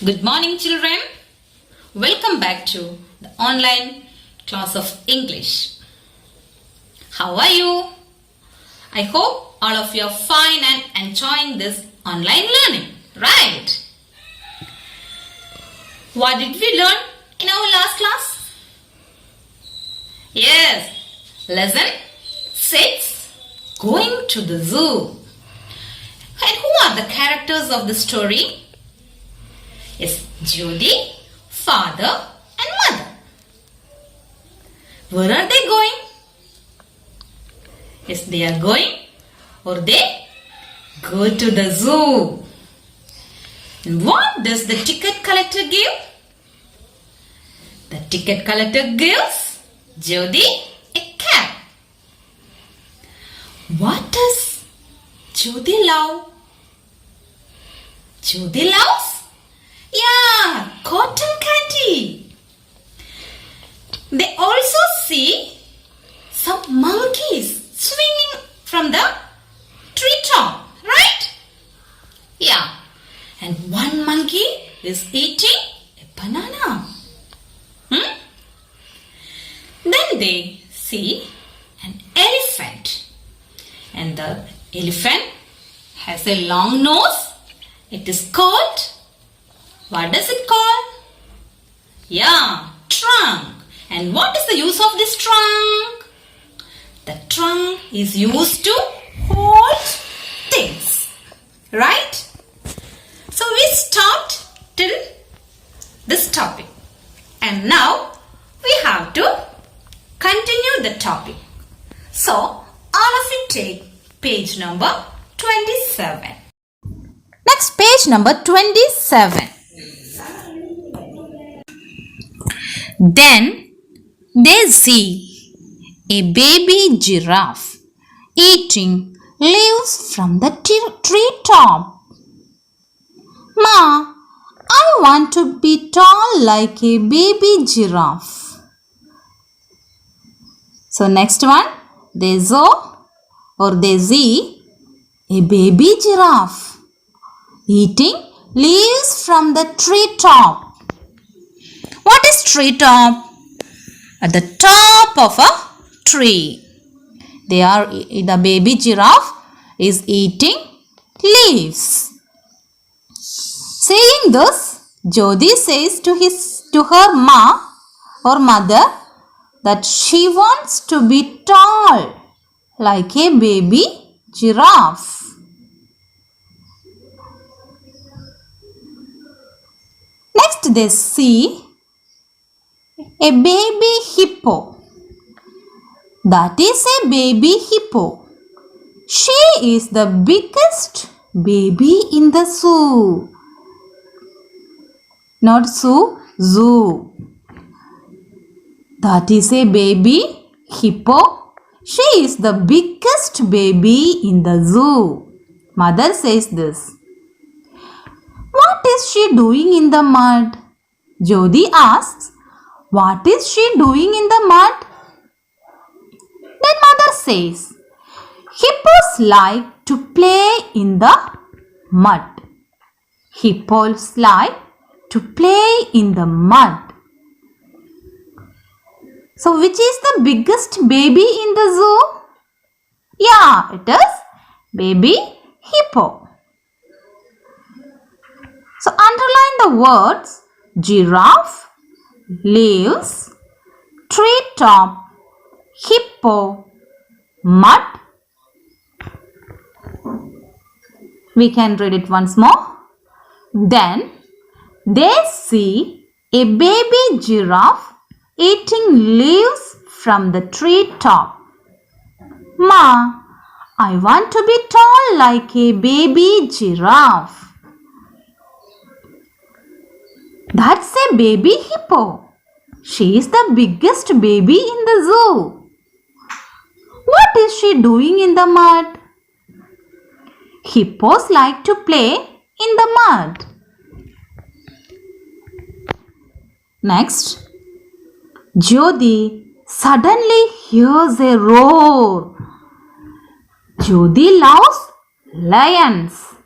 Good morning, children. Welcome back to the online class of English. How are you? I hope all of you are fine and enjoying this online learning, right? What did we learn in our last class? Yes, lesson 6, Going to the Zoo. And who are the characters of the story? Yes, Judy, father and mother. Where are they going? Yes, they are going or they go to the zoo. And what does the ticket collector give? The ticket collector gives Judy a cap. What does Judy love? Judy loves? Yeah, cotton candy. They also see some monkeys swinging from the treetop, right? Yeah, and one monkey is eating a banana. Then they see an elephant, and the elephant has a long nose. It is called, what does it call? Yeah, trunk. And what is the use of this trunk? The trunk is used to hold things, right? So we stopped till this topic. And now we have to continue the topic. So all of you take page number 27. Next, page number 27. Then they see a baby giraffe eating leaves from the treetop. Ma, I want to be tall like a baby giraffe. So next one, they see a baby giraffe eating leaves from the treetop. What is treetop? At the top of a tree. The baby giraffe is eating leaves. Saying this, Jyoti says to her ma or mother that she wants to be tall like a baby giraffe. Next they see a baby hippo. That is a baby hippo. She is the biggest baby in the zoo. Not zoo. That is a baby hippo. She is the biggest baby in the zoo. Mother says this. What is she doing in the mud? Jyoti asks. What is she doing in the mud? Then mother says, hippos like to play in the mud. Hippos like to play in the mud. So which is the biggest baby in the zoo? Yeah, it is baby hippo. So underline the words giraffe, leaves, treetop, hippo, mud. We can read it once more. Then they see a baby giraffe eating leaves from the treetop. Ma, I want to be tall like a baby giraffe. That's a baby hippo. She is the biggest baby in the zoo. What is she doing in the mud? Hippos like to play in the mud. Next, Jyoti suddenly hears a roar. Jyoti loves lions.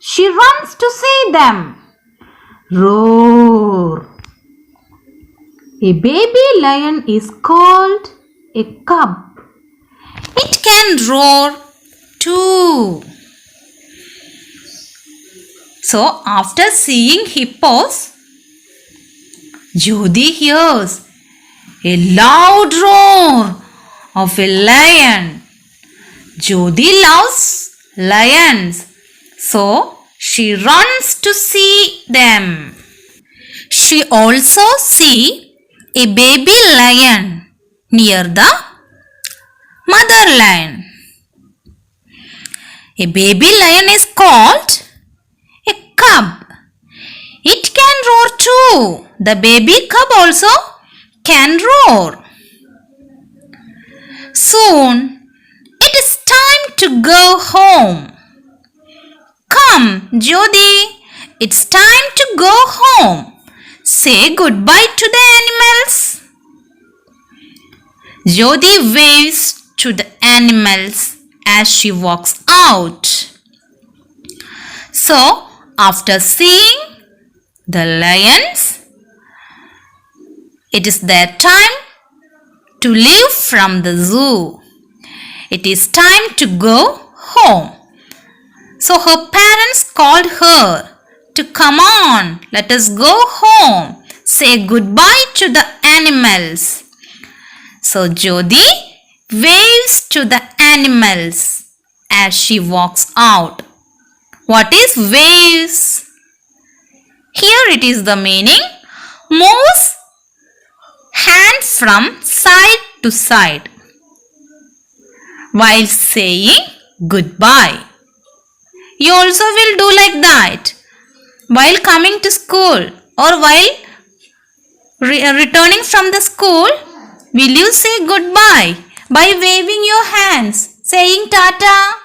She runs to see them. roar. A baby lion is called a cub. It can roar too. So after seeing hippos, Jyoti hears a loud roar of a lion. Jyoti loves lions, so she runs to see them. She also sees a baby lion near the mother lion. A baby lion is called a cub. It can roar too. The baby cub also can roar. Soon it is time to go home. Come, Jyoti, it's time to go home. Say goodbye to the animals. Jyoti waves to the animals as she walks out. So, after seeing the lions, it is their time to leave from the zoo. It is time to go home. So her parents called her to come on, let us go home. Say goodbye to the animals. So Jyoti waves to the animals as she walks out. What is waves? Here it is the meaning. Moves hand from side to side while saying goodbye. You also will do like that while coming to school or while returning from the school. Will you say goodbye by waving your hands, saying tata?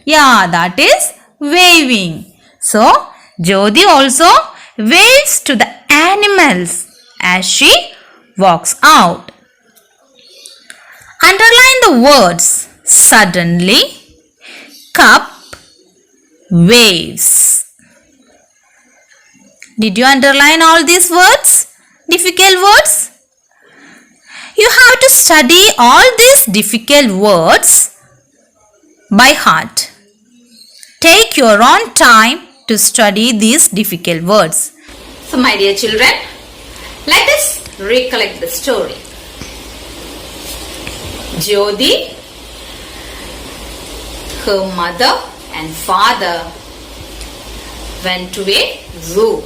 Yeah, that is waving. So, Jyoti also waves to the animals as she walks out. Underline the words suddenly, cup, waves. Did you underline all these words? Difficult words? You have to study all these difficult words by heart. Take your own time to study these difficult words. So my dear children, let us recollect the story. Jyoti, her mother and father went to a zoo.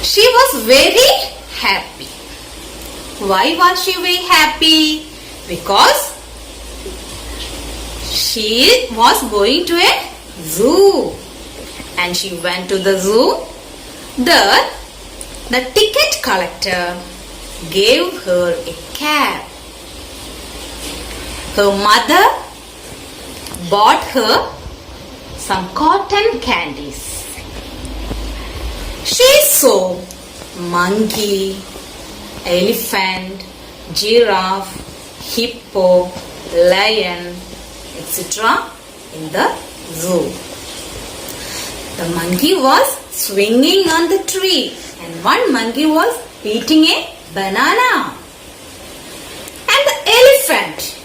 She was very happy. Why was she very happy? Because she was going to a zoo and she went to the zoo. There, the ticket collector gave her a cab. Her mother bought her some cotton candies. She saw monkey, elephant, giraffe, hippo, lion, etc. in the zoo. The monkey was swinging on the tree and one monkey was eating a banana. And the elephant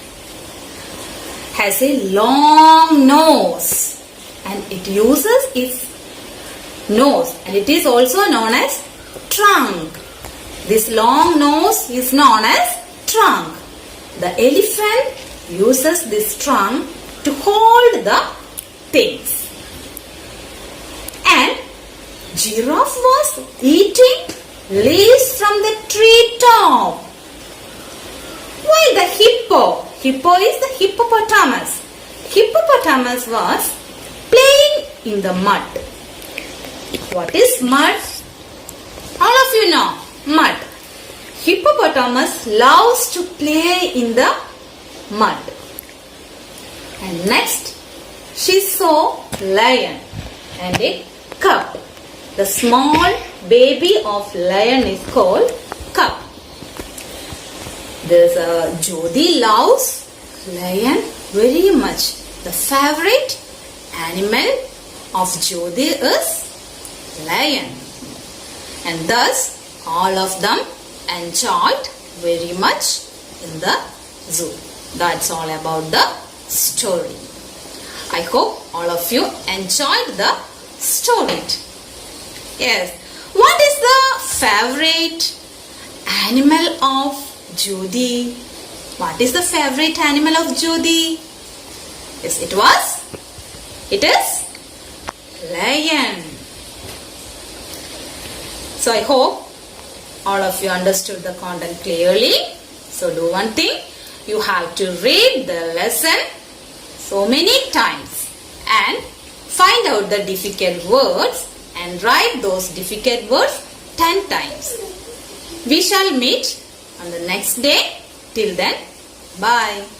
has a long nose and it uses its nose and it is also known as trunk. This long nose is known as trunk. The elephant uses this trunk to hold the things. And giraffe was eating leaves from the tree top. While the hippo is the hippopotamus. Hippopotamus was playing in the mud. What is mud? All of you know mud. Hippopotamus loves to play in the mud. And next she saw lion and a cub. The small baby of lion is called cub. There's a Jyoti loves lion very much. The favorite animal of Jyoti is lion. And thus all of them enjoyed very much in the zoo. That's all about the story. I hope all of you enjoyed the story. Yes. What is the favorite animal of Judy? What is the favorite animal of Judy? Yes, it is lion. So I hope all of you understood the content clearly. So do one thing. You have to read the lesson so many times and find out the difficult words and write those difficult words 10 times. We shall meet on the next day. Till then, bye.